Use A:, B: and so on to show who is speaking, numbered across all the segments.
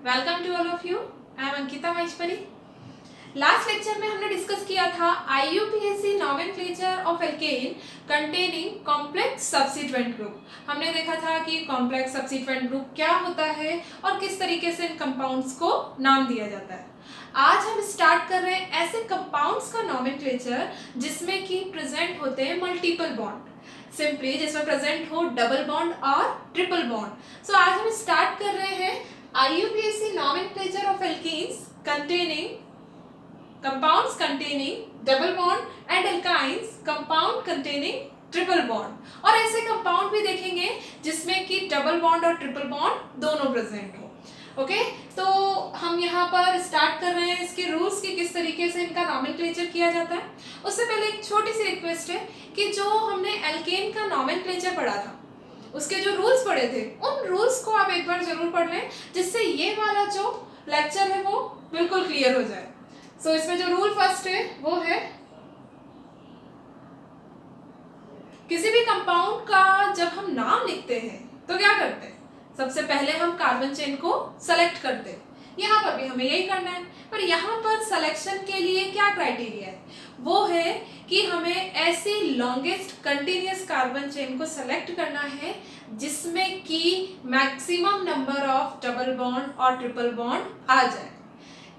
A: Welcome to all of you. I am Ankita Maheshwari. Last lecture में हमने discuss किया था IUPAC nomenclature of alkane containing complex substituent group. हमने देखा था कि कॉम्प्लेक्स सब्स्टिट्यूएंट ग्रुप क्या होता है और किस तरीके से इन कंपाउंड्स को नाम दिया जाता है। आज हम स्टार्ट कर रहे हैं ऐसे कंपाउंड्स का नॉमेनक्लेचर जिसमें कि प्रेजेंट होते हैं मल्टीपल बॉन्ड, सिंपली जिसमें प्रेजेंट हो डबल बॉन्ड और ट्रिपल बॉन्ड। सो आज हम स्टार्ट कर रहे हैं IUPAC nomenclature of alkenes containing compounds containing double bond and alkynes compound containing triple bond. और ऐसे कंपाउंड भी देखेंगे जिसमें कि डबल बॉन्ड और ट्रिपल बॉन्ड दोनों प्रेजेंट हो। ओके, तो हम यहाँ पर स्टार्ट कर रहे हैं इसके रूल्स की किस तरीके से इनका नॉमेनक्लेचर किया जाता है। उससे पहले एक छोटी सी रिक्वेस्ट है कि जो हमने एल्केन का नॉमेनक्लेचर पढ़ा था उसके जो रूल्स पढ़े थे उन रूल्स को आप एक बार जरूर पढ़ लें, जिससे ये वाला जो लेक्चर है वो बिल्कुल क्लियर हो जाए। सो इसमें जो रूल फर्स्ट है वो है किसी भी कंपाउंड का जब हम नाम लिखते हैं तो क्या करते हैं, सबसे पहले हम कार्बन चेन को सेलेक्ट करते हैं। यहाँ पर भी हमें यही करना है, पर यहाँ पर सिलेक्शन के लिए क्या क्राइटेरिया है, वो है कि हमें ऐसी लॉन्गेस्ट कंटिन्यूअस कार्बन चेन को सेलेक्ट करना है जिसमें कि maximum number of double bond और ट्रिपल बॉन्ड आ जाए।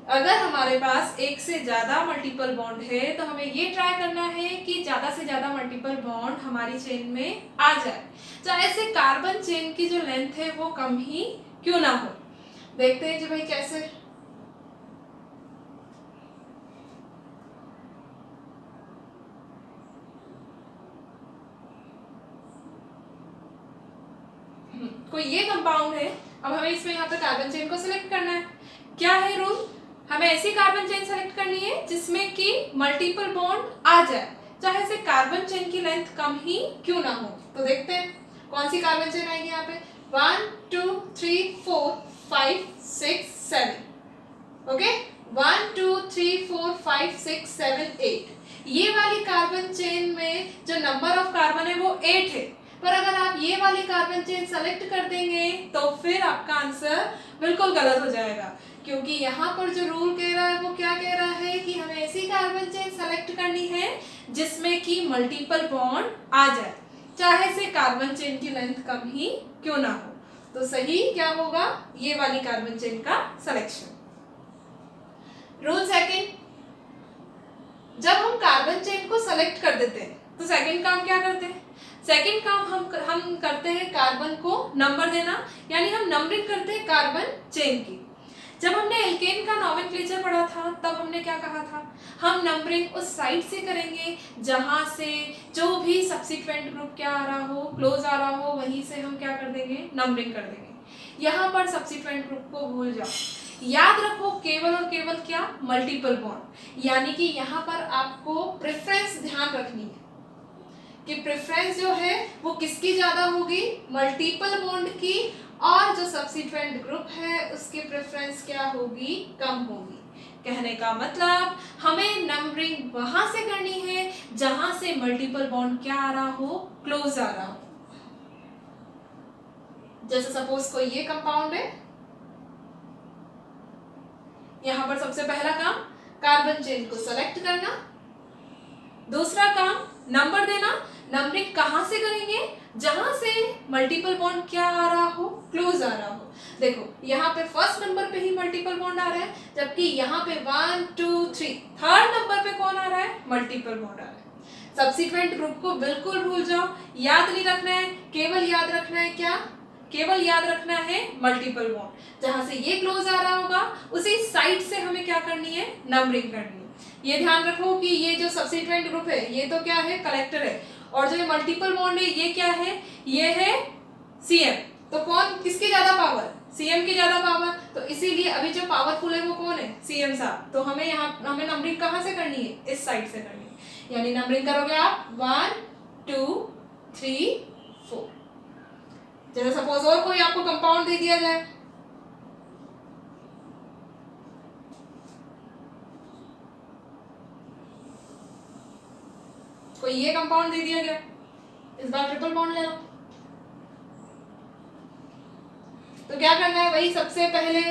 A: अगर हमारे पास एक से ज़्यादा मल्टीपल बॉन्ड है तो हमें ये ट्राई करना है कि ज़्यादा से ज़्यादा मल्टीपल बॉन्ड हमारी चेन में आ जाए, चाहे से कार्बन चेन की जो लेंथ है वो कम ही क्यों ना हो। देखते हैं जी भाई कैसे। कोई ये कंपाउंड है, अब हमें इसमें यहाँ पे कार्बन चेन को सिलेक्ट करना है। क्या है रूल, हमें ऐसी कार्बन चेन सेलेक्ट करनी है जिसमें कि मल्टीपल बॉन्ड आ जाए, चाहे से कार्बन चेन की लेंथ कम ही क्यों ना हो। तो देखते हैं कौन सी कार्बन चेन आएगी यहाँ पे। 1 2 3 4 5 6 7। ओके, 1 2 3 4 5 6 7 8। ये वाली कार्बन चेन में जो नंबर ऑफ कार्बन है वो 8 है, पर अगर आप ये वाली कार्बन चेन सेलेक्ट कर देंगे तो फिर आपका आंसर बिल्कुल गलत हो जाएगा, क्योंकि यहाँ पर जो रूल कह रहा है वो क्या कह रहा है कि हमें ऐसी कार्बन चेन सेलेक्ट करनी है जिसमें कि मल्टीपल बॉन्ड आ जाए, चाहे से कार्बन चेन की लेंथ कम ही क्यों ना हो। तो सही क्या होगा, ये वाली कार्बन चेन का सिलेक्शन। रूल सेकंड, जब हम कार्बन चेन को सेलेक्ट कर देते हैं तो सेकंड काम क्या करते हैं, सेकंड काम हम करते हैं कार्बन को नंबर देना, यानी हम नंबरिंग करते हैं कार्बन चेन की। जब हमने एल्केन का नॉमेनक्लेचर पढ़ा था तब हमने क्या कहा था, हम नंबरिंग उस साइड से करेंगे जहां से जो भी सब्स्टिट्यूएंट ग्रुप क्या आ रहा हो, क्लोज आ रहा हो, वहीं से हम क्या कर देंगे, नंबरिंग कर देंगे। यहाँ पर सब्स्टिट्यूएंट ग्रुप को भूल जाओ, याद रखो केवल और केवल क्या, मल्टीपल बॉन्ड। यानी कि यहाँ पर आपको प्रेफरेंस ध्यान रखनी है कि प्रेफरेंस जो है वो किसकी ज्यादा होगी, मल्टीपल बॉन्ड की, और जो सब्स्टिट्यूएंट ग्रुप है उसकी प्रेफरेंस क्या होगी, कम होगी। कहने का मतलब हमें नंबरिंग वहां से करनी है जहां से मल्टीपल बॉन्ड क्या आ रहा हो, क्लोज आ रहा हो। जैसे सपोज कोई ये कंपाउंड है, यहां पर सबसे पहला काम कार्बन चेन को सेलेक्ट करना, दूसरा काम नंबर देना। नंबरिंग कहां से करेंगे, जहां से मल्टीपल बॉन्ड क्या आ रहा हो, क्लोज आ रहा हो। देखो यहाँ पे फर्स्ट नंबर पे ही मल्टीपल बॉन्ड आ रहा है, जबकि यहाँ पे 1 2 3 थर्ड नंबर पे कौन आ रहा है, मल्टीपल बॉन्ड आ रहा है। सब्स्टिट्यूएंट ग्रुप को बिल्कुल भूल जाओ, याद नहीं रखना है, केवल याद रखना है क्या, केवल याद रखना है मल्टीपल बॉन्ड। जहां से ये क्लोज आ रहा होगा उसी साइड से हमें क्या करनी है, नंबरिंग करनी है। ये ध्यान रखो कि ये जो सब्स्टिट्यूएंट ग्रुप है ये तो क्या है, कलेक्टर है, और जो ये मल्टीपल बॉन्ड है ये क्या है, ये है CM। तो कौन, किसकी ज्यादा पावर, CM की ज्यादा पावर, तो इसीलिए अभी जो पावरफुल है वो कौन है, CM साहब। तो हमें यहाँ हमें नंबरिंग कहाँ से करनी है, इस साइड से करनी है। यानी नंबरिंग करोगे आप 1 2 3 4। जैसे सपोज और कोई आपको कंपाउंड दे दिया जाए, कोई ये कंपाउंड दे दिया गया, इस बार ट्रिपल बॉन्ड ले लो, तो क्या करना है, वही सबसे पहले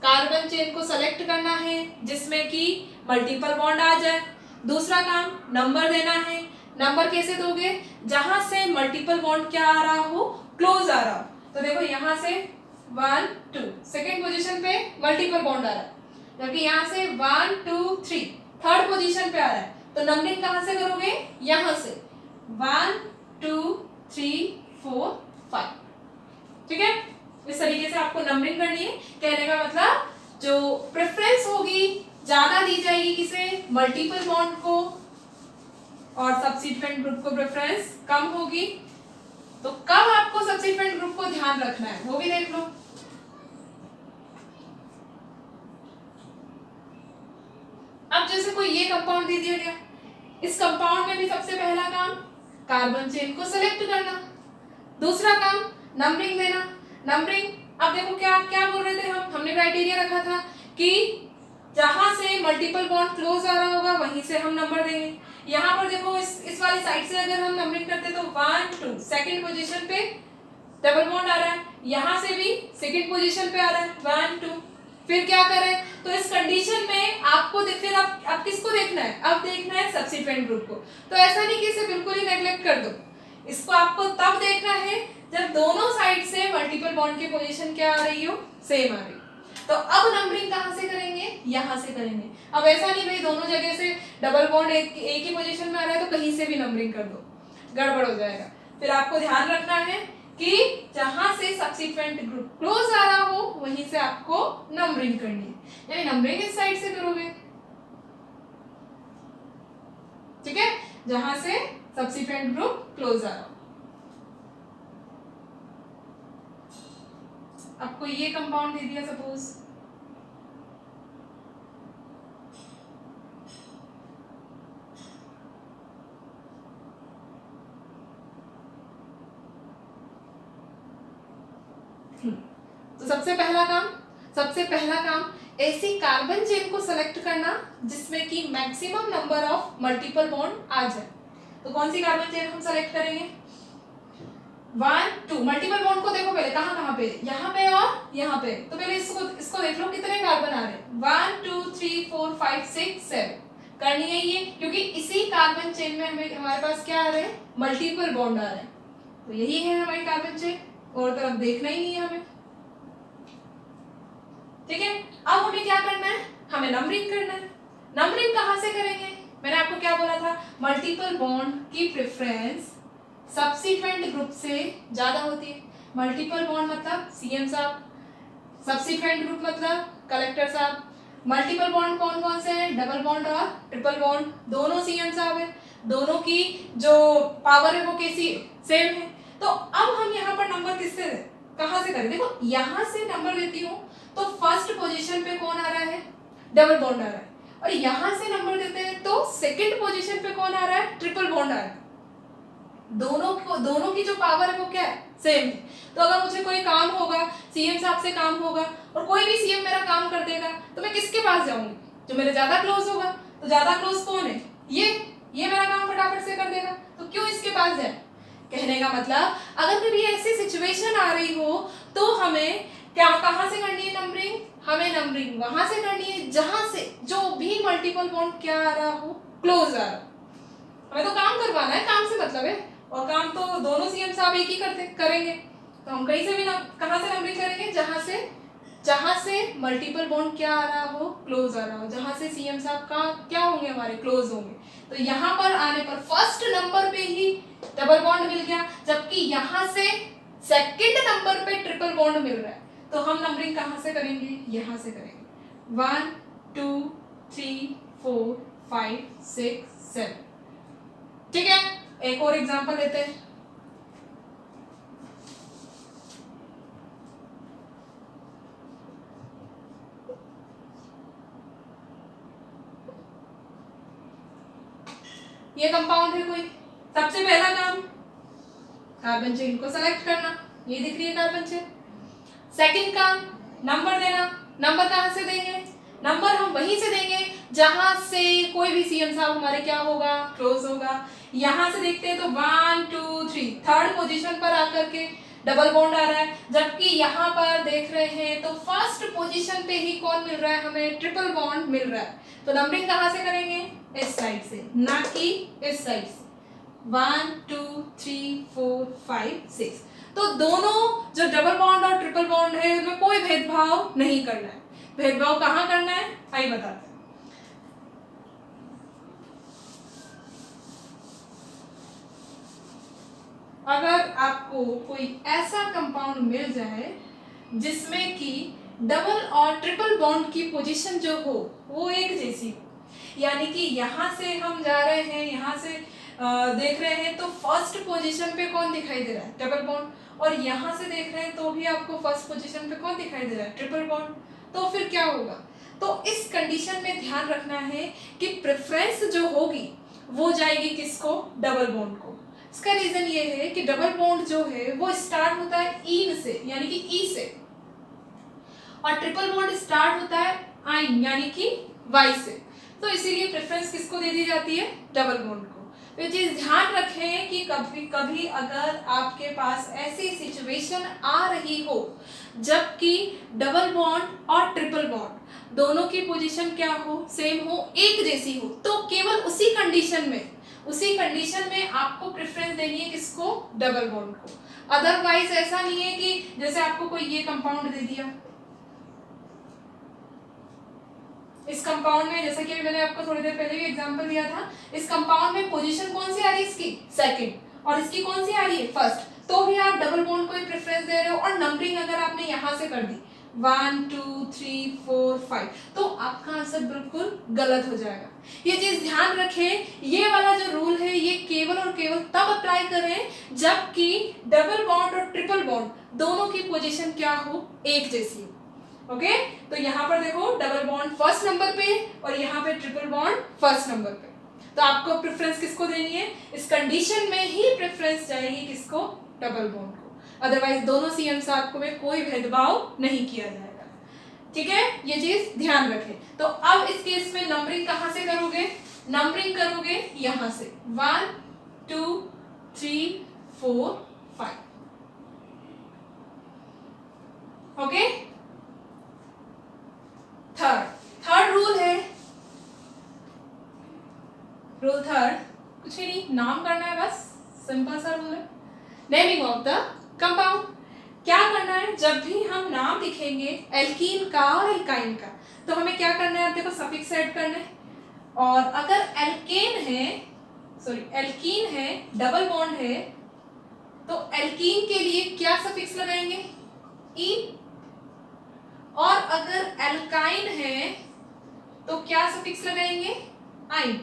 A: कार्बन चेन को सेलेक्ट करना है जिसमें कि मल्टीपल बॉन्ड आ जाए। दूसरा काम नंबर देना है। नंबर कैसे दोगे? जहां से मल्टीपल बॉन्ड क्या आ रहा हो, क्लोज आ रहा हो। तो देखो यहाँ से 1 2 सेकेंड पोजीशन पे मल्टीपल बॉन्ड आ रहा है, जबकि यहाँ से 1 2 3 थर्ड पोजीशन पे आ रहा है। तो नंबरिंग कहाँ से करोगे? यहाँ से 1 2 3 4 5। ठीक है, इस तरीके से आपको नंबरिंग करनी है। कहने का मतलब जो प्रेफरेंस होगी ज्यादा दी जाएगी किसे? मल्टीपल बॉन्ड को, और सब्सिक्वेंट ग्रुप को प्रेफरेंस कम होगी। तो कब आपको सब्सिक्वेंट ग्रुप को ध्यान रखना है वो भी देख लो। अब जैसे कोई ये कंपाउंड दे दिया गया, इस कंपाउंड में भी सबसे पहला काम कार्बन चेन को सेलेक्ट करना, दूसरा काम नंबरिंग देना। नंबरिंग, अब देखो क्या क्या बोल रहे थे हमने क्राइटेरिया रखा था कि जहां से मल्टीपल बॉन्ड क्लोज आ रहा होगा वहीं से हम नंबर देंगे। यहाँ पर देखो इस वाली साइड से अगर हम नंबरिंग करते तो 1 2 सेकंड पोजीशन पे डबल बॉन्ड आ रहा है, यहाँ से भी सेकंड पोजीशन पे आ रहा है 1 2। फिर क्या करें? तो इस कंडीशन में आपको फिर अब किसको देखना है? अब देखना है सब्सिक्वेंट ग्रुप को। तो ऐसा नहीं कि इसे बिल्कुल ही नेग्लेक्ट कर दो, इसको आपको तब देखना है जब दोनों साइड से मल्टीपल बॉन्ड की पोजीशन क्या आ रही हो, सेम आ रही। तो अब नंबरिंग कहाँ से करेंगे? यहाँ से करेंगे। अब ऐसा नहीं भाई दोनों जगह से डबल बॉन्ड एक ही पोजीशन में आ रहा है तो कहीं से भी नंबरिंग कर दो, गड़बड़ हो जाएगा। फिर आपको ध्यान रखना है कि जहां से सब्सिक्वेंट ग्रुप क्लोज आ रहा हो वहीं से आपको नंबरिंग करनी है, यानी नंबरिंग इस साइड से करोगे। ठीक है, जहां से सब्सिक्वेंट ग्रुप क्लोज आ रहा हो। आपको ये कंपाउंड दे दिया सपोज, तो सबसे पहला काम ऐसी कार्बन चेन को सेलेक्ट करना जिसमें कि maximum number of multiple bond आ जाए। तो कौन सी कार्बन चेन हम सेलेक्ट करेंगे? 1 2 मल्टीपल बॉन्ड को देखो पहले कहाँ पे, यहाँ पे और यहाँ पे। तो पहले इसको देख लो कितने कार्बन आ रहे हैं, 1 2 3 4 5 6 7 करनी है ये, क्योंकि इसी कार्बन चेन में हमारे पास क्या आ रहे हैं? मल्टीपल बॉन्ड आ रहे हैं। तो यही है हमारी कार्बन चेन, और तरफ देखना ही नहीं है हमें। ठीक है, अब हमें क्या करना है? हमें नंबरिंग करना है। नंबरिंग कहाँ से करेंगे? मैंने आपको क्या बोला था? मल्टीपल बॉन्ड की प्रेफरेंस सब्सिक्वेंट ग्रुप से ज्यादा होती है। मल्टीपल बॉन्ड मतलब सीएम साहब, सब्सिक्वेंट ग्रुप मतलब कलेक्टर साहब। मल्टीपल बॉन्ड कौन कौन से हैं? डबल बॉन्ड और ट्रिपल बॉन्ड, दोनों सीएम साहब है, दोनों की जो पावर है वो कैसी सेम है। तो अब हम यहाँ पर नंबर किससे कहाँ से करें? देखो यहाँ से नंबर देती हूँ तो फर्स्ट पोजीशन पे कौन आ रहा है? डबल बॉन्ड आ रहा है, और यहाँ से नंबर देते हैं तो सेकंड पोजीशन पे कौन आ रहा है? ट्रिपल बॉन्ड आ रहा है। दोनों की जो पावर है वो क्या है? सेम है। तो अगर मुझे कोई काम होगा, सीएम साहब से काम होगा, और कोई भी सीएम मेरा काम कर देगा, तो मैं किसके पास जाऊंगी? जो मेरे ज्यादा क्लोज होगा। तो ज्यादा क्लोज कौन है? ये मेरा काम फटाफट से कर देगा, तो क्यों इसके पास जाए? कहने का मतलब अगर कभी ऐसी सिचुएशन आ रही हो तो हमें कहाँ से करनी है नंबरिंग? हमें नंबरिंग वहां से करनी है जहां से जो भी मल्टीपल बॉन्ड क्या आ रहा हो, क्लोज आ रहा हो। हमें तो काम करवाना है, काम से मतलब है, और काम तो दोनों सीएम साहब एक ही करेंगे। तो हम कहीं से भी कहाँ से नंबरिंग करेंगे? जहां से मल्टीपल बॉन्ड क्या आ रहा हो, क्लोज आ रहा हो। जहां से सीएम साहब का क्या होंगे? हमारे क्लोज होंगे। तो यहाँ पर आने पर फर्स्ट नंबर पे ही डबल बॉन्ड मिल गया, जबकि यहाँ से सेकंड नंबर पे ट्रिपल बॉन्ड मिल रहा है। तो हम नंबरिंग कहाँ से करेंगे? यहाँ से करेंगे। 1 2 3 4 5 6 7। ठीक है, एक और एग्जांपल लेते हैं। ये कंपाउंड है कोई, सबसे पहला काम कार्बन चेन को सेलेक्ट करना, ये दिख रही है कार्बन चेन। सेकंड काम नंबर देना। नंबर कहाँ से देंगे? नंबर हम वहीं से देंगे जहां से कोई भी सीएम साहब हमारे क्या होगा? क्लोज होगा। यहां से देखते हैं तो 1 2 3 थर्ड पोजीशन पर आकर के डबल बॉन्ड आ रहा है, जबकि यहाँ पर देख रहे हैं तो फर्स्ट पोजीशन पे ही कौन मिल रहा है हमें, ट्रिपल बॉन्ड मिल रहा है। तो नंबरिंग कहाँ से करेंगे, इस साइड से, ना कि इस साइड से। 1 2 3 4 5 6। तो दोनों जो डबल बॉन्ड और ट्रिपल बॉन्ड है उनमें कोई भेदभाव नहीं करना है। भेदभाव कहाँ करना है आइए बताते हैं। अगर आपको कोई ऐसा कंपाउंड मिल जाए जिसमें कि डबल और ट्रिपल बॉन्ड की पोजीशन जो हो वो एक जैसी हो, यानी कि यहाँ से हम जा रहे हैं, यहाँ से देख रहे हैं तो फर्स्ट पोजीशन पे कौन दिखाई दे रहा है, डबल बॉन्ड, और यहाँ से देख रहे हैं तो भी आपको फर्स्ट पोजीशन पे कौन दिखाई दे रहा है, ट्रिपल बॉन्ड। तो फिर क्या होगा, तो इस कंडीशन में ध्यान रखना है कि प्रेफरेंस जो होगी वो जाएगी किसको, डबल बॉन्ड को। इसका रीजन ये है कि डबल बॉन्ड जो है वो स्टार्ट होता है इन से यानी कि ई से, और ट्रिपल बॉन्ड स्टार्ट होता है आइन यानी कि वाई से। तो इसीलिए प्रेफरेंस किसको दे दी जाती है, डबल बॉन्ड को। तो ये चीज ध्यान रखें कि कभी कभी अगर आपके पास ऐसी सिचुएशन आ रही हो जबकि डबल बॉन्ड और ट्रिपल बॉन्ड दोनों की पोजीशन क्या हो, सेम हो, एक जैसी हो, तो केवल उसी कंडीशन में आपको प्रेफरेंस देनी है किसको, डबल बॉन्ड को। अदरवाइज ऐसा नहीं है कि जैसे आपको कोई ये कंपाउंड दे दिया, इस कंपाउंड में जैसे कि मैंने आपको थोड़ी देर पहले भी एग्जांपल दिया था, इस कंपाउंड में पोजीशन कौन सी आ रही है इसकी, सेकंड, और इसकी कौन सी आ रही है, फर्स्ट, तो भी आप डबल बॉन्ड को ही प्रेफरेंस दे रहे हो। और नंबरिंग अगर आपने यहाँ से कर दी 1 2 3 4 5 तो आपका आंसर बिल्कुल गलत हो जाएगा। ये चीज ध्यान रखें, ये वाला जो रूल है ये केवल और केवल तब अप्लाई करें जबकि डबल बॉन्ड और ट्रिपल बॉन्ड दोनों की पोजीशन क्या हो, एक जैसी हो। ओके तो यहाँ पर देखो डबल बॉन्ड फर्स्ट नंबर पे और यहाँ पे ट्रिपल बॉन्ड फर्स्ट नंबर पे, तो आपको प्रेफरेंस किसको देनी है, इस कंडीशन में ही प्रेफरेंस जाएगी किसको, डबल बॉन्ड को। अदरवाइज दोनों सीएम साहब में कोई भेदभाव नहीं किया जाएगा। ठीक है, ये चीज ध्यान रखें। तो अब इस केस में नंबरिंग कहाँ से करोगे, नंबरिंग करोगे यहाँ से 1 2 3 4 5। ओके, थर्ड रूल है, रूल थर्ड कुछ भी नहीं, नाम करना है बस, सिंपल सा रूल है, नेमिंग ऑफ द कंपाउंड। क्या करना है, जब भी हम नाम लिखेंगे एल्कीन का और एल्काइन का, तो हमें क्या करना है, आप देखो सफिक्स ऐड करना है। और अगर एल्कीन है डबल बॉन्ड है तो एल्कीन के लिए क्या सफिक्स लगाएंगे, इन, और अगर एल्काइन है तो क्या सफिक्स लगाएंगे, आइन।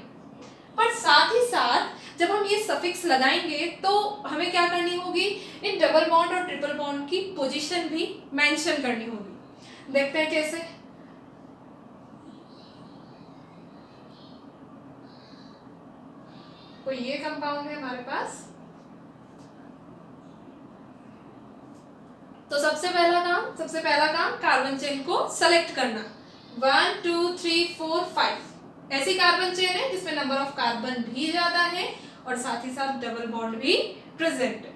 A: पर साथ ही साथ जब हम ये सफिक्स लगाएंगे तो हमें क्या करनी होगी, इन डबल बॉन्ड और ट्रिपल बॉन्ड की पोजीशन भी मेंशन करनी होगी। देखते हैं कैसे। तो ये कंपाउंड है हमारे पास, तो सबसे पहला काम कार्बन चेन को सेलेक्ट करना। 1 2 3 4 5 ऐसी कार्बन चेन है जिसमें नंबर ऑफ कार्बन भी ज्यादा है और साथ ही साथ डबल बॉन्ड भी प्रेजेंट है।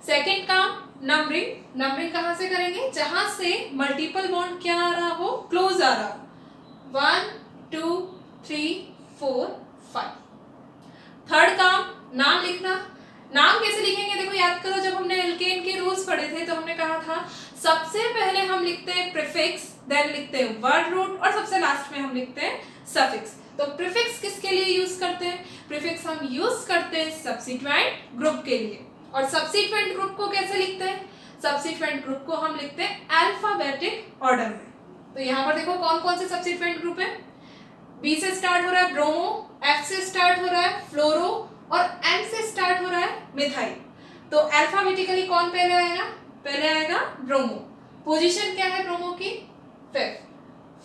A: सेकेंड काम नंबरिंग कहाँ से करेंगे, जहां से मल्टीपल बॉन्ड क्या आ रहा हो, क्लोज आ रहा हो, 1 2 3 4 5। थर्ड काम नाम लिखना। नाम कैसे लिखेंगे, देखो याद करो जब हमने एल्केन के रूल्स पढ़े थे तो हमने कहा था सबसे पहले हम लिखते हैं प्रीफिक्स, देन लिखते हैं वर्ड रूट और सबसे लास्ट में हम लिखते हैं सफिक्स। तो प्रीफिक्स किसके लिए यूज करते हैं, प्रीफिक्स हम यूज करते हैं सब्स्टिट्यूएंट ग्रुप के लिए। और सब्स्टिट्यूएंट ग्रुप को कैसे लिखते हैं, सब्स्टिट्यूएंट ग्रुप को हम लिखते हैं अल्फाबेटिक ऑर्डर में। तो यहाँ पर देखो कौन कौन से सब्स्टिट्यूएंट ग्रुप है, बी से स्टार्ट हो रहा है ब्रोमो, एफ से स्टार्ट हो रहा है फ्लोरो और एम से स्टार्ट हो रहा है मिथाइल। तो अल्फाबेटिकली कौन पहले आएगा, पहले आएगा ब्रोमो। पोजीशन क्या है ब्रोमो की,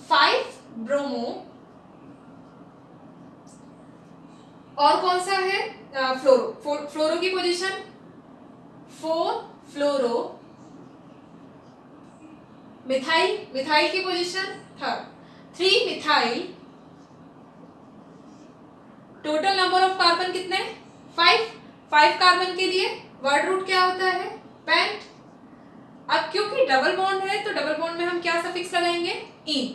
A: 5 ब्रोमो, और कौन सा है फ्लोरो की पोजीशन 4 फ्लोरो, मिथाइल की position 3 methyl. Total number of carbon कितने, 5 कार्बन के लिए वर्ड रूट क्या होता है, पेंट। अब क्योंकि डबल बॉन्ड है तो डबल बॉन्ड में हम क्या सफिक्स लगाएंगे, इन।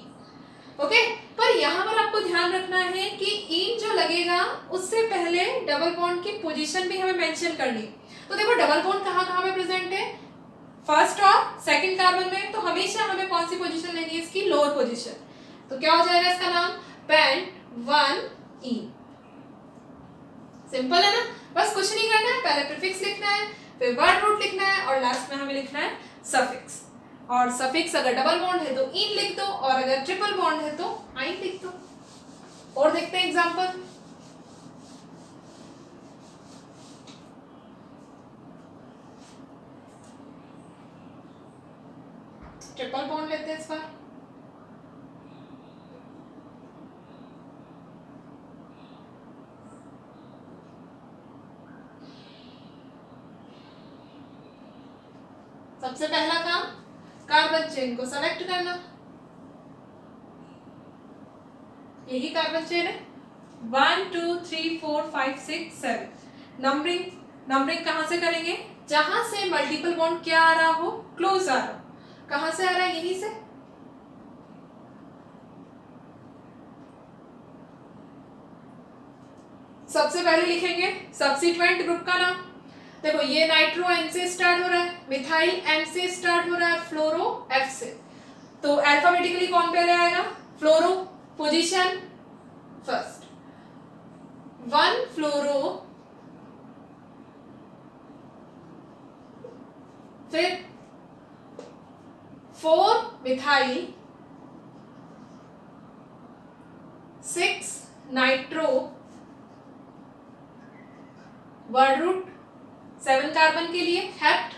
A: ओके, पर यहाँ पर आपको ध्यान रखना है कि इन जो लगेगा उससे पहले डबल बॉन्ड की पोजीशन भी हमें मेंशन करनी। तो देखो डबल बॉन्ड कहाँ कहाँ पे प्रेजेंट है, फर्स्ट और सेकंड कार्बन में, तो हमेशा हमें कौन सी पोजीशन लेनी है इसकी, लोअर पोजीशन। तो क्या हो जाएगा इसका नाम, पेंट 1 इन। सिंपल है ना, बस कुछ नहीं करना है, पहले प्रीफिक्स लिखना है, फिर वर्ड रूट लिखना है और लास्ट में हमें लिखना है सफिक्स। और सफिक्स अगर डबल बॉन्ड है तो इन लिख दो और अगर ट्रिपल बॉन्ड है तो आइन लिख दो। और देखते हैं एग्जांपल। ट्रिपल बॉन्ड लेते हैं इस बार। सबसे पहला काम कार्बन चेन को सेलेक्ट करना, यही कार्बन चेन है 1 2 3 4 5 6 7। नंबरिंग कहां से करेंगे, जहां से मल्टीपल बॉन्ड क्या आ रहा हो, क्लोज आ रहा हो। कहां से आ रहा है, यहीं से। सबसे पहले लिखेंगे सब्सिट्यूएंट ग्रुप का नाम। देखो ये नाइट्रो एन से स्टार्ट हो रहा है, मिथाइल एम से स्टार्ट हो रहा है, फ्लोरो एफ से। तो अल्फाबेटिकली कौन पहले आएगा, फ्लोरो, पोजीशन फर्स्ट, 1 फ्लोरो, फिर 4 methyl, 6 nitro, word root 7 carbon के लिए हेप्ट।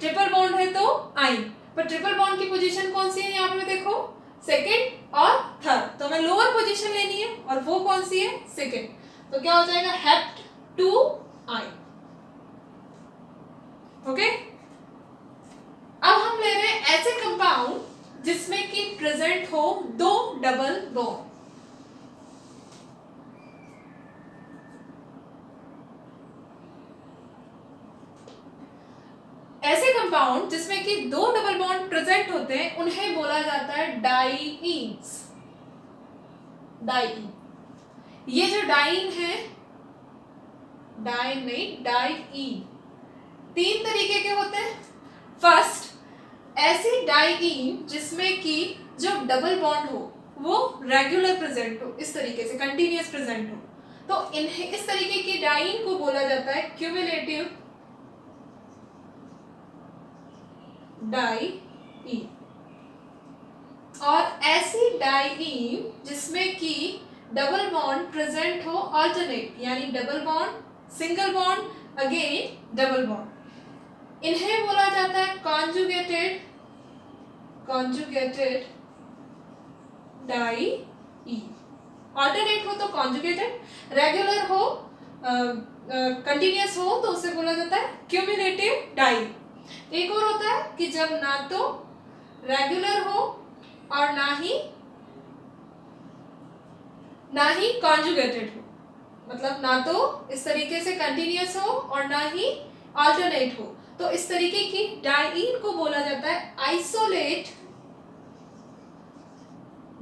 A: ट्रिपल बॉन्ड है तो आइन, पर ट्रिपल बॉन्ड की पोजीशन कौन सी है यहाँ पे देखो, सेकंड और थर्ड, तो हमें लोअर पोजीशन लेनी है और वो कौन सी है, सेकंड। तो क्या हो जाएगा, हेप्ट 2 आइन। ओके, अब हम ले रहे हैं ऐसे कंपाउंड जिसमें कि प्रेजेंट हो 2 डबल बॉन्ड। ऐसे कंपाउंड जिसमें कि 2 डबल बॉन्ड प्रेजेंट होते हैं उन्हें बोला जाता है डाइईन्स। डाइईन, ये जो डाइईन है, डाइन नहीं डाइईन, 3 तरीके के होते हैं। फर्स्ट, ऐसी डाइईन जिसमें कि जो डबल बॉन्ड हो वो रेगुलर प्रेजेंट हो, इस तरीके से कंटिन्यूअस प्रेजेंट हो, तो इन्हें इस तरीके की डाइईन को बोला जाता है क्यूमुलेटिव डाइईन। और ऐसी डाइईन जिसमें कि डबल बॉन्ड प्रेजेंट हो अल्टरनेट, यानी double bond single bond again double bond, इन्हें बोला जाता है कॉन्जुगेटेड डाइईन। अल्टरनेट हो तो कॉन्जुगेटेड, रेगुलर हो कंटिन्यूअस हो तो उसे बोला जाता है क्यूमुलेटिव डाइईन। एक और होता है कि जब ना तो रेगुलर हो और ना ही कॉन्जुगेटेड हो, मतलब ना तो इस तरीके से कंटिन्यूअस हो और ना ही अल्टरनेट हो, तो इस तरीके की डाइईन को बोला जाता है आइसोलेट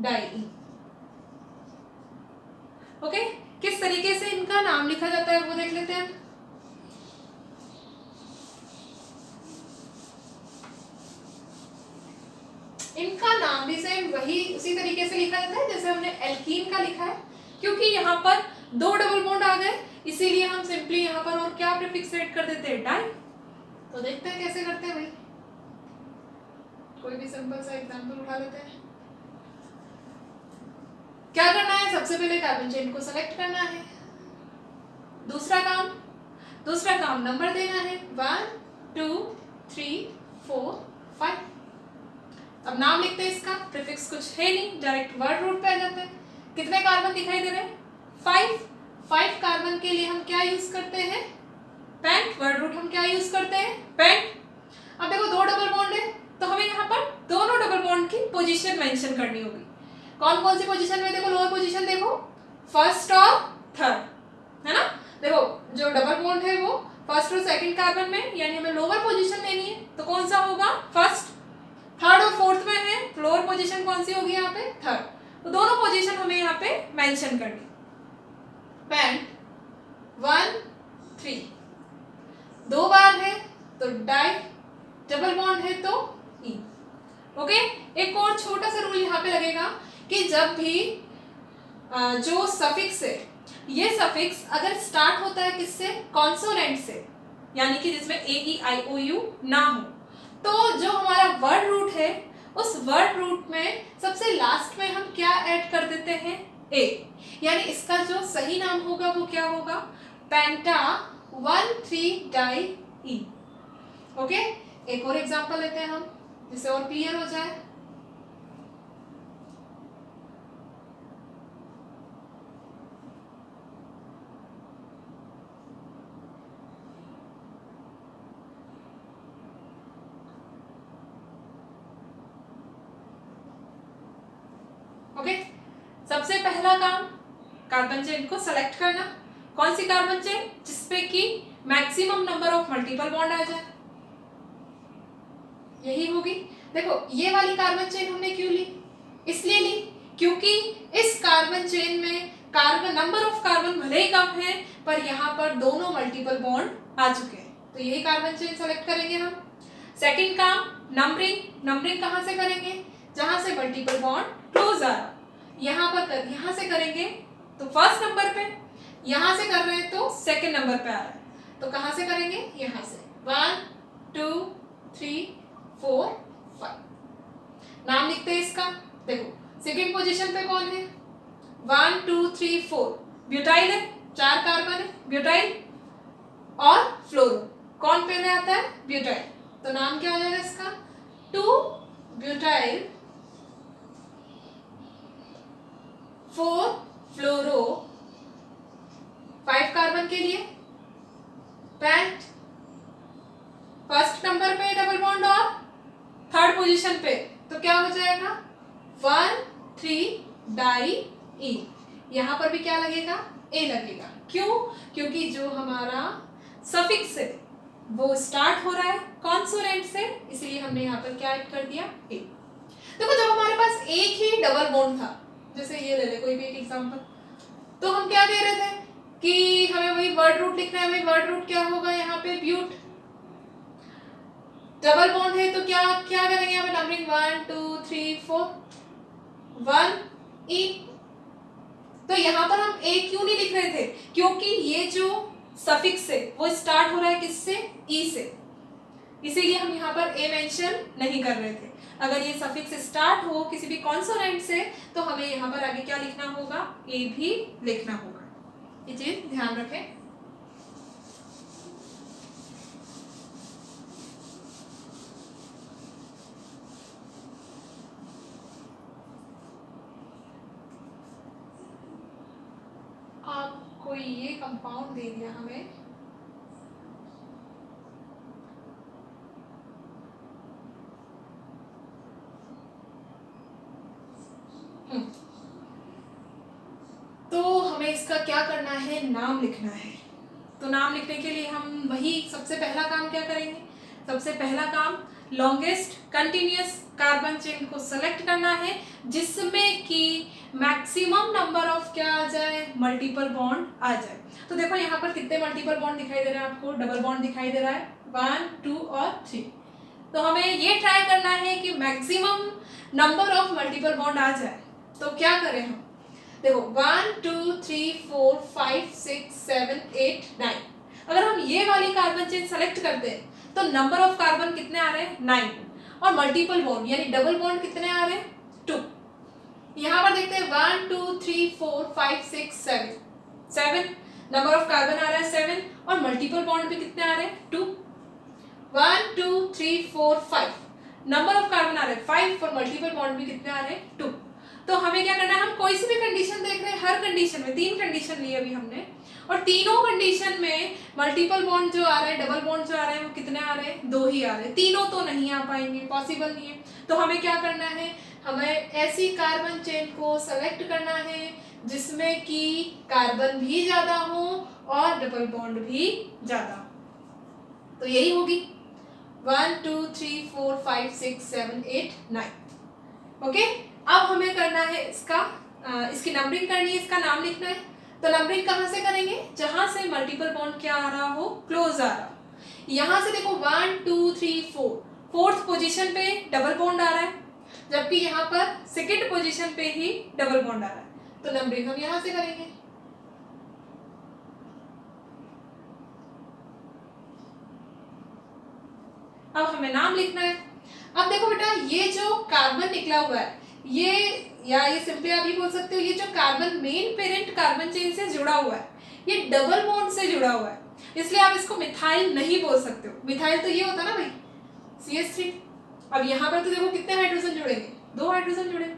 A: डाइईन। ओके, किस तरीके से इनका नाम लिखा जाता है वो देख लेते हैं। इनका नाम भी सेम वही उसी तरीके से लिखा जाता है जैसे हमने एल्कीन का लिखा है, क्योंकि यहाँ पर 2 डबल बॉन्ड आ गए इसीलिए हम सिंपली यहाँ पर और क्या प्रीफिक्स ऐड कर देते हैं, डाई। तो देखते हैं कैसे करते हैं भाई, कोई भी सिंपल सा एग्जांपल उठा लेते हैं। क्या करना है, सबसे पहले कार्बन चेन को सेलेक्ट करना है। दूसरा काम नंबर देना है 1 2 3 4 5। अब नाम लिखते हैं इसका, प्रीफिक्स कुछ है नहीं, डायरेक्ट वर्ड रूट पे आ जाते हैं। कितने कार्बन दिखाई दे रहे हैं, 5 कार्बन के लिए हम क्या यूज करते हैं, पेंट। वर्ड रूट हम क्या यूज करते हैं, पेंट। अब देखो 2 डबल बॉन्ड है तो हमें यहाँ पर दोनों डबल बॉन्ड की पोजीशन मेंशन करनी होगी। कौन कौन सी पोजीशन में, देखो लोअर पोजीशन देखो, फर्स्ट और थर्ड, है ना। देखो जो डबल बॉन्ड है वो फर्स्ट और सेकंड कार्बन में, यानी हमें लोअर पोजीशन लेनी है, तो कौन सा होगा? फर्स्ट, थर्ड और फोर्थ में है, लोअर पोजीशन कौन सी होगी यहाँ पे? थर्ड। तो दोनों पोजीशन हमें यहाँ पे मेंशन करनी। पेंट 1 3, 2 बार है तो डाई, डबल बॉन्ड है तो ई। ओके, एक और छोटा सा रूल यहाँ पे लगेगा कि जब भी जो सफिक्स है, ये सफिक्स अगर स्टार्ट होता है किससे? कॉन्सोनेंट से, यानी कि जिसमें ए ई आई ओ यू ना हो, तो जो हमारा वर्ड रूट है उस वर्ड रूट में सबसे लास्ट में हम क्या ऐड कर देते हैं? ए। यानी इसका जो सही नाम होगा वो क्या होगा? पेंटा 1 3 डाई ई। ओके, एक और एग्जांपल लेते हैं हम, जिससे और क्लियर हो जाए। ओके, सबसे पहला काम कार्बन चेन को सेलेक्ट करना। कौन सी कार्बन चेन? जिसपे कि maximum number of multiple bond आ जाए, यही होगी। देखो, ये वाली कार्बन चेन हमने क्यों ली? इसलिए ली क्योंकि इस कार्बन चेन में कार्बन नंबर ऑफ कार्बन भले ही कम है, पर यहाँ पर दोनों मल्टीपल बॉन्ड आ चुके हैं, तो यही कार्बन चेन सेलेक्ट करेंगे हम। सेकंड काम नंबरिंग। नंबरिंग कहाँ से करेंगे? जहां से मल्टीपल बॉन्ड क्लोज आ रहा, यहाँ से करेंगे तो फर्स्ट नंबर पे, यहाँ से कर रहे हैं तो सेकंड नंबर पे आ रहा है, तो कहाँ से करेंगे? यहाँ से 1 2 3 4 5। नाम लिखते हैं इसका। देखो सेकंड पोजीशन पे कौन है? 1 2 3 4, ब्यूटाइल है, 4 कार्बन है, ब्यूटाइल और फ्लोरो। कौन पहले आता है? ब्यूटाइल। तो नाम क्या हो जाएगा इसका? 2 ब्यूटाइल 4 फ्लोरो। 5 कार्बन के लिए पेंट फर्स्ट नंबर पे डबल बॉन्ड और थर्ड पोजीशन पे, तो क्या हो जाएगा? 1 3 डाई ई। यहां पर भी क्या लगेगा? ए लगेगा। क्यों? क्योंकि जो हमारा सफिक्स है वो स्टार्ट हो रहा है कॉन्सोनेंट से, इसलिए हमने यहाँ पर क्या ऐड कर दिया? ए। देखो, जब हमारे पास एक ही डबल बॉन्ड था, जैसे ये ले ले कोई भी एक एग्जांपल, तो हम क्या कह रहे थे कि हमें वही वर्ड रूट लिखना है। वही वर्ड रूट क्या होगा यहाँ पे? ब्यूट। डबल बॉन्ड है तो क्या क्या करेंगे यहाँ पे? नंबरिंग 1 2 3 4 1 ई। तो यहाँ पर हम ए क्यों नहीं लिख रहे थे? क्योंकि ये जो सफिक्स है वो स्टार्ट हो रहा है किससे? ई से, इसीलिए हम यहाँ पर ए मेंशन नहीं कर रहे थे। अगर ये सफिक्स स्टार्ट हो किसी भी कॉन्सोनेंट से, तो हमें यहाँ पर आगे क्या लिखना होगा? ए भी लिखना होगा। ये चीज ध्यान रखें। आपको ये कंपाउंड दे दिया हमें, तो हमें इसका क्या करना है? नाम लिखना है। तो नाम लिखने के लिए हम वही सबसे पहला काम क्या करेंगे? सबसे पहला काम लॉन्गेस्ट कंटिन्यूअस कार्बन चेन को सेलेक्ट करना है, जिसमें कि मैक्सिमम नंबर ऑफ क्या आ जाए? मल्टीपल बॉन्ड आ जाए। तो देखो यहाँ पर कितने मल्टीपल बॉन्ड दिखाई दे रहे हैं आपको? डबल बॉन्ड दिखाई दे रहा है 1 2 और 3। तो हमें ये ट्राई करना है कि maximum number of multiple bond आ जाए। तो क्या करें हम? देखो 1 2 3 4 5 6 7 8 9। अगर हम ये वाली कार्बन चेन सेलेक्ट करते हैं तो नंबर ऑफ कार्बन कितने आ रहे हैं? 9। और मल्टीपल बॉन्ड यानी डबल बॉन्ड कितने आ रहे हैं? 2। यहाँ पर देखते हैं 1 2 3 4 5 6 7 नंबर ऑफ कार्बन आ रहा है 7, और मल्टीपल बॉन्ड भी कितने आ रहे हैं? 2। 1 2 3 4 5 नंबर ऑफ कार्बन आ रहे हैं 5, और मल्टीपल बॉन्ड भी कितने आ रहे हैं? 2। तो हमें क्या करना है? हम कोई सी भी कंडीशन देख रहे हैं, हर कंडीशन में 3 कंडीशन ली अभी हमने, और तीनों कंडीशन में मल्टीपल बॉन्ड जो आ रहे हैं, डबल बॉन्ड जो आ रहे हैं, वो कितने आ रहे हैं? 2 ही आ रहे हैं। तीनों तो नहीं आ पाएंगे, पॉसिबल नहीं है। तो हमें क्या करना है? हमें ऐसी कार्बन चेन को सेलेक्ट करना है जिसमें कि कार्बन भी ज्यादा हो और डबल बॉन्ड भी ज्यादा हो। तो यही होगी 1 2 3 4 5 6 7 8 9। ओके, अब हमें करना है इसकी नंबरिंग करनी है, इसका नाम लिखना है। तो नंबरिंग कहाँ से करेंगे? जहां से मल्टीपल बॉन्ड क्या आ रहा हो, क्लोज आ रहा हो। यहां से देखो 1 2 3 4, फोर्थ पोजीशन पे डबल बॉन्ड आ रहा है, जबकि यहाँ पर सेकेंड पोजीशन पे ही डबल बॉन्ड आ रहा है। तो नंबरिंग हम यहां से करेंगे। अब हमें नाम लिखना है। अब देखो बेटा, ये जो कार्बन निकला हुआ है, ये सिंपली आप ये बोल सकते हो, ये जो carbon main parent carbon chain से जुड़ा हुआ है, ये डबल बॉन्ड से जुड़ा हुआ है, इसलिए आप इसको मिथाइल नहीं बोल सकते हो। मिथाइल तो ये होता ना भाई, CH3। अब यहाँ पर तो देखो कितने हाइड्रोजन जुड़ेंगे, 2 हाइड्रोजन जुड़ेंगे।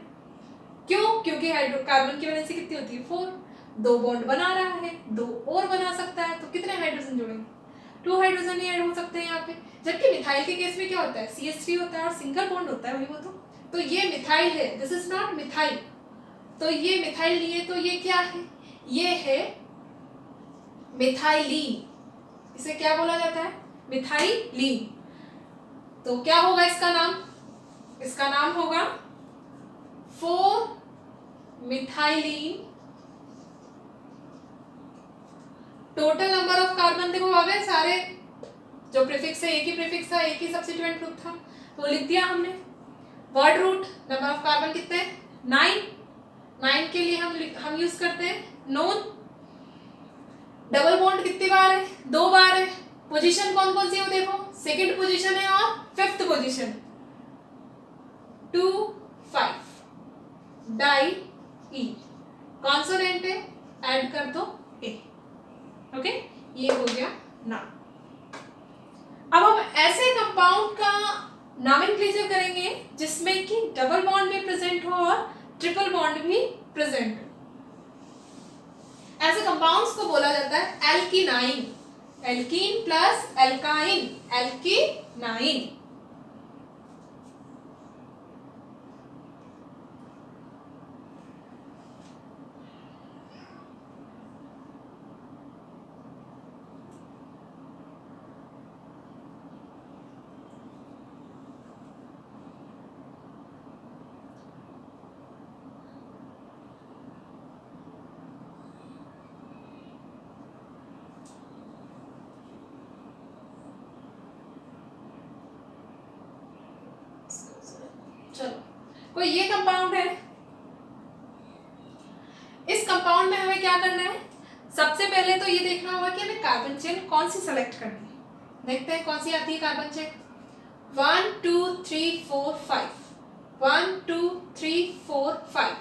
A: क्यों? क्योंकि कार्बन की वैलेंसी कितनी होती है, 4। 2 बॉन्ड बना रहा है, 2 और बना सकता है, तो कितने हाइड्रोजन जुड़ेंगे, 2 हाइड्रोजन ही ऐड हो सकते हैं यहाँ पे। जबकि मिथाइल के केस में क्या होता है, CH3 होता है और सिंगल बॉन्ड होता है, वही वो तो ये मिथाइल है, दिस इज नॉट मिथाइल। तो ये मिथाइल नहीं है, तो ये क्या है, ये है मिथाइलीन। इसे क्या बोला जाता है, मिथाइलीन। तो क्या होगा इसका नाम, इसका नाम होगा 4 methylene. Total number of carbon देखो आ गए सारे, जो प्रीफिक्स है एक ही प्रीफिक्स था, एक ही सब्स्टिट्यूएंट ग्रुप था, तो लिख दिया हमने। Word root number of carbon कितने हैं, 9। 9 के लिए हम यूज करते हैं नोन। डबल बॉन्ड कितनी बार है, 2 बार है। पोजीशन कौन कौन सी है वो देखो, सेकंड पोजीशन है और फिफ्थ पोजीशन। 2 5 डाई ई, कॉन्सोनेंट है, ऐड कर दो ए। ओके, ये हो गया नाम। अब हम ऐसे कंपाउंड का नॉमेनक्लेचर करेंगे जिसमें कि डबल बॉन्ड भी प्रेजेंट हो और ट्रिपल बॉन्ड भी प्रेजेंट हो। ऐसे कंपाउंड्स को बोला जाता है alkenyne. Alkene plus alkyne, alkenyne. चलो, कोई ये कंपाउंड है, इस कंपाउंड में हमें क्या करना है, सबसे पहले तो ये देखना होगा कि हमें कार्बन चेन कौन सी सेलेक्ट करनी है। देखते हैं कौन सी आती है कार्बन चेन। 1 2 3 4 5, 1 2 3 4 5,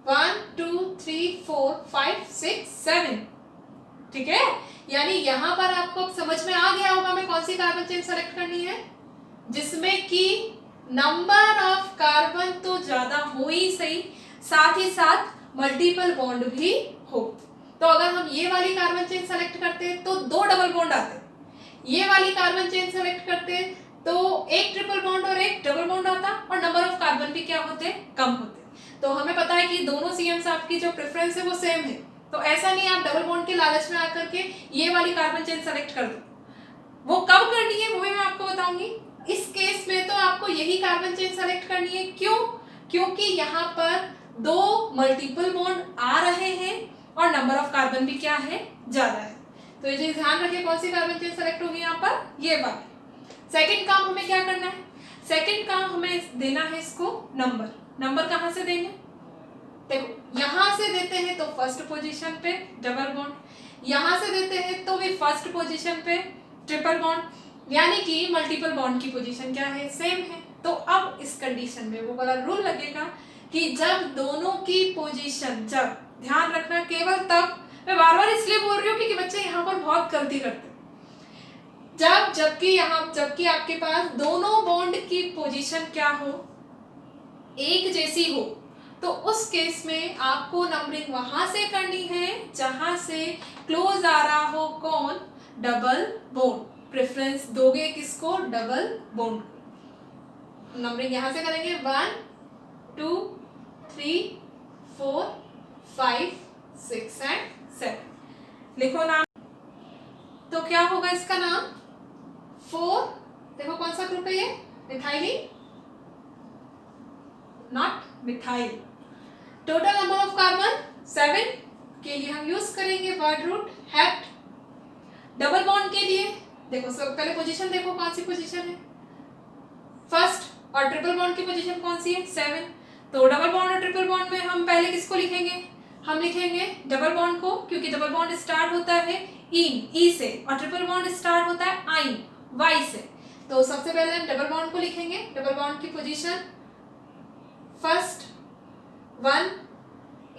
A: 1 2 3 4 5 6 7। ठीक है, यानी यहां पर आपको अब समझ में आ गया होगा हमें कौन सी कार्बन चेन सेलेक्ट करनी है, जिसमें कि नंबर ऑफ कार्बन तो ज्यादा हो ही सही, साथ ही साथ मल्टीपल बॉन्ड भी हो। तो अगर हम ये वाली कार्बन चेन सेलेक्ट करते हैं तो 2 डबल बॉन्ड आते, ये वाली कार्बन चेन सेलेक्ट करते हैं तो 1 ट्रिपल बॉन्ड और 1 डबल बॉन्ड आता, और नंबर ऑफ कार्बन भी क्या होते, कम होते। तो हमें पता है कि दोनों CMs आपकी जो प्रेफरेंस है वो सेम है, तो ऐसा नहीं आप डबल बॉन्ड के लालच में आकर के ये वाली कार्बन चेन सेलेक्ट कर दो। वो कब करनी है वो भी मैं आपको बताऊंगी। इस केस में तो आपको यही कार्बन चेन सेलेक्ट करनी है। क्यों? क्योंकि यहाँ पर 2 मल्टीपल बॉन्ड आ रहे हैं और नंबर ऑफ कार्बन भी क्या है, ज्यादा है। तो ये ध्यान रखिए कौन सी कार्बन चेन सेलेक्ट होगी यहाँ पर, ये वाली। सेकंड काम हमें क्या करना है, सेकंड काम हमें देना है इसको नंबर। नंबर कहाँ से देंगे, देखो यहां से देते हैं तो फर्स्ट पोजीशन पे डबल बॉन्ड, यहां से देते हैं तो भी फर्स्ट पोजीशन पे ट्रिपल बॉन्ड, यानी कि मल्टीपल बॉन्ड की पोजीशन क्या है, सेम है। तो अब इस कंडीशन में वो वाला रूल लगेगा कि जब दोनों की पोजीशन, जब ध्यान रखना केवल तब, मैं बार बार इसलिए बोल रही हूँ क्योंकि बच्चे यहाँ पर बहुत गलती करते हैं। जबकि आपके पास दोनों बॉन्ड की पोजीशन क्या हो, एक जैसी हो, तो उस केस में आपको नंबरिंग वहां से करनी है जहां से क्लोज आ रहा हो कौन, डबल बॉन्ड। प्रेफरेंस दोगे किसको, डबल बॉन्ड। नंबरिंग यहां से करेंगे 1 2 3 4 5 6 एंड 7। लिखो नाम, तो क्या होगा इसका नाम, 4, देखो कौन सा ग्रुप है ये, methylene, not methyl. Total number of carbon 7 के लिए हम यूज करेंगे word root hept. Double bond के लिए देखो, सब पहले पोजीशन देखो कौन सी पोजीशन है, फर्स्ट, और ट्रिपल बॉन्ड की पोजीशन कौन सी है, 7। तो डबल बॉन्ड और ट्रिपल बॉन्ड में हम पहले किसको लिखेंगे, हम लिखेंगे डबल बॉन्ड को, क्योंकि डबल बॉन्ड स्टार्ट होता है इन, ई से, और ट्रिपल बॉन्ड स्टार्ट होता है आइन, वाई से। तो सबसे पहले हम डबल बॉन्ड को लिखेंगे। डबल बॉन्ड की पोजीशन फर्स्ट 1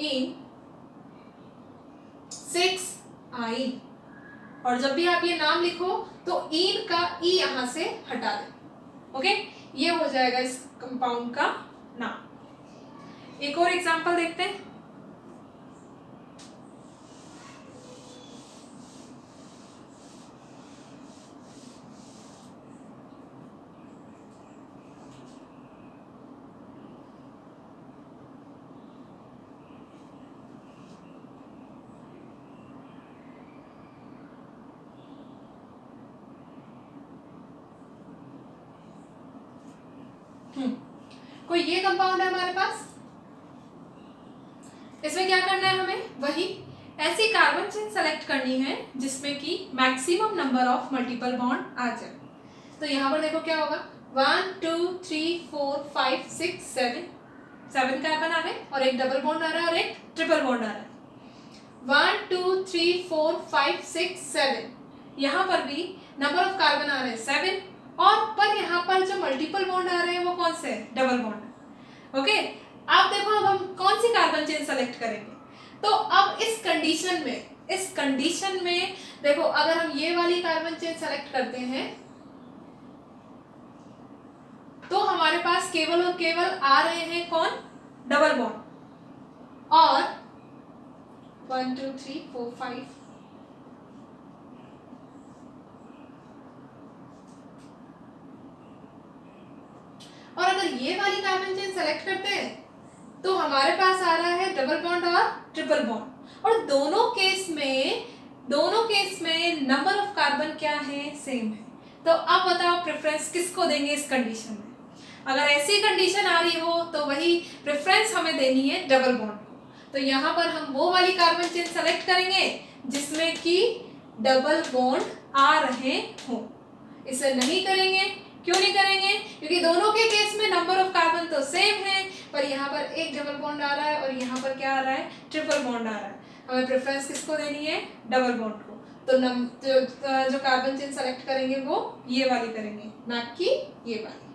A: इन 6 आइन, और जब भी आप ये नाम लिखो तो इन का ई यहां से हटा दें। ओके, ये हो जाएगा इस कंपाउंड का नाम। एक और एग्जांपल देखते हैं। कोई ये कंपाउंड है हमारे पास, इसमें क्या करना है हमें, वही ऐसी कार्बन चेन सेलेक्ट करनी है जिसमें कि maximum number of multiple bond आ जाए। तो यहाँ पर देखो क्या होगा, 1 2 3 4 5 6 7 कार्बन आ रहे हैं, और एक डबल बॉन्ड आ रहा है और एक ट्रिपल बॉन्ड आ रहा है। 1 2 3 4 5 6 7, यहाँ पर भी नंबर ऑफ कार्बन आ रहे हैं 7, और पर यहाँ पर जो मल्टीपल बॉन्ड आ रहे हैं वो कौन से है, डबल बॉन्ड। ओके, अब देखो अब हम कौन सी कार्बन चेन सेलेक्ट करेंगे। तो अब इस कंडीशन में देखो, अगर हम ये वाली कार्बन चेन सेलेक्ट करते हैं तो हमारे पास केवल और केवल आ रहे हैं कौन, डबल बॉन्ड, और 1 2 3 4 5, और अगर ये वाली कार्बन चेन सेलेक्ट करते हैं तो हमारे पास आ रहा है डबल बॉन्ड और ट्रिपल बॉन्ड, और दोनों केस में नंबर ऑफ कार्बन क्या है, सेम है। तो अब बताओ प्रेफरेंस किसको देंगे इस कंडीशन में। अगर ऐसी कंडीशन आ रही हो तो वही प्रेफरेंस हमें देनी है डबल बॉन्ड को। तो यहाँ पर हम वो वाली कार्बन चेन सेलेक्ट करेंगे जिसमें कि डबल बॉन्ड आ रहे हो। इसे नहीं करेंगे, क्यों नहीं करेंगे, क्योंकि दोनों के केस में नंबर ऑफ कार्बन तो सेम है, पर यहाँ पर एक डबल बॉन्ड आ रहा है और यहाँ पर क्या आ रहा है, ट्रिपल बॉन्ड आ रहा है। हमें प्रेफरेंस किसको देनी है, डबल बॉन्ड को। तो जो कार्बन चेन सेलेक्ट करेंगे वो ये वाली करेंगे, ना कि ये वाली।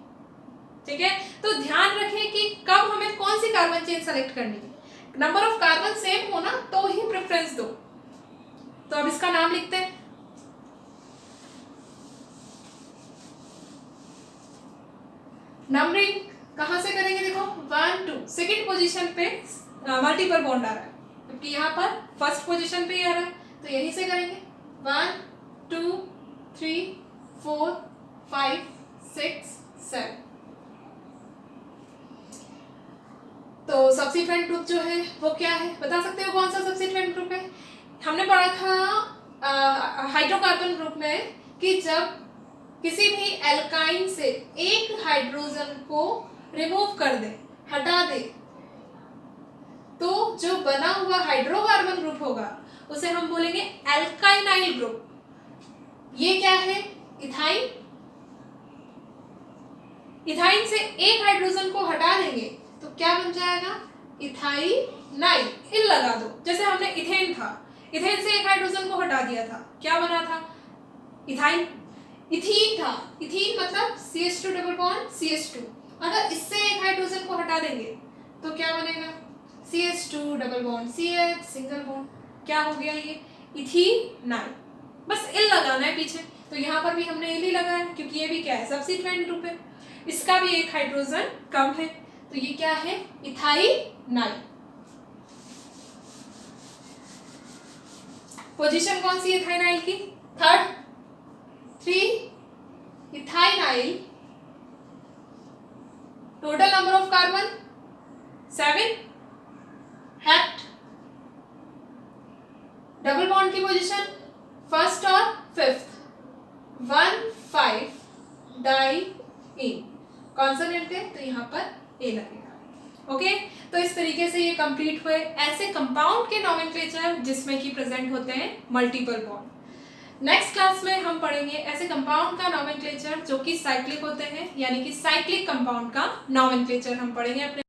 A: ठीक है, तो ध्यान रखें कि कब हमें कौन सी कार्बन चेन सेलेक्ट करनी है। नंबर ऑफ कार्बन सेम हो ना तो ही प्रेफरेंस दो। तो अब इसका नाम लिखते हैं। नंबरिंग कहां से करेंगे, देखो 1 2 सेकेंड पोजीशन पे मल्टीपल बॉन्ड आ रहा है, क्योंकि यहाँ पर फर्स्ट पोजीशन पे ही आ रहा है, तो यहीं से करेंगे 1 2 3 4 5 6 7। तो सब्सिट्यूएंट ग्रुप जो है वो क्या है, बता सकते हो कौन सा सब्सिट्यूएंट ग्रुप है। हमने पढ़ा था हाइड्रोकार्बन ग्रुप में कि जब किसी भी एल्काइन से एक हाइड्रोजन को रिमूव कर दे, हटा दे, तो जो बना हुआ हाइड्रोकार्बन ग्रुप होगा उसे हम बोलेंगे एल्काइनाइल ग्रुप। ये क्या है, इथाइन। इथाइन से एक हाइड्रोजन को हटा देंगे तो क्या बन जाएगा, इथाइनाइल। इल लगा दो, जैसे हमने इथेन था, इथेन से एक हाइड्रोजन को हटा दिया था, क्या बना था, इथाइन। इथीन था, इथीन मतलब CH2 डबल बॉन्ड CH2। अगर इससे एक हाइड्रोजन को हटा देंगे तो क्या बनेगा, CH2 double bond CH single bond. क्या हो गया ये, इथीनाइल। बस इल लगाना है पीछे। तो यहाँ पर भी हमने इल ही लगाया क्योंकि ये भी क्या है, सब्स्टिट्यूएंट ग्रुप है, इसका भी एक हाइड्रोजन कम है, तो ये क्या है, इथाइनाइल। पोजीशन कौन सी है इथाइनाइल की, third. 3 इथाइनाइल, total number of carbon 7, hept. Double bond की पोजीशन फर्स्ट और फिफ्थ, 1 5 डाइईन, कॉन्सोनेंट है तो यहाँ पर ए लगेगा। ओके, तो इस तरीके से ये कंप्लीट हुए ऐसे कंपाउंड के नॉमेनक्लेचर जिसमें कि प्रेजेंट होते हैं मल्टीपल बॉन्ड। नेक्स्ट क्लास में हम पढ़ेंगे ऐसे कंपाउंड का नॉमेनक्लेचर जो कि साइक्लिक होते हैं, यानी कि साइक्लिक कंपाउंड का नॉमेनक्लेचर हम पढ़ेंगे अपने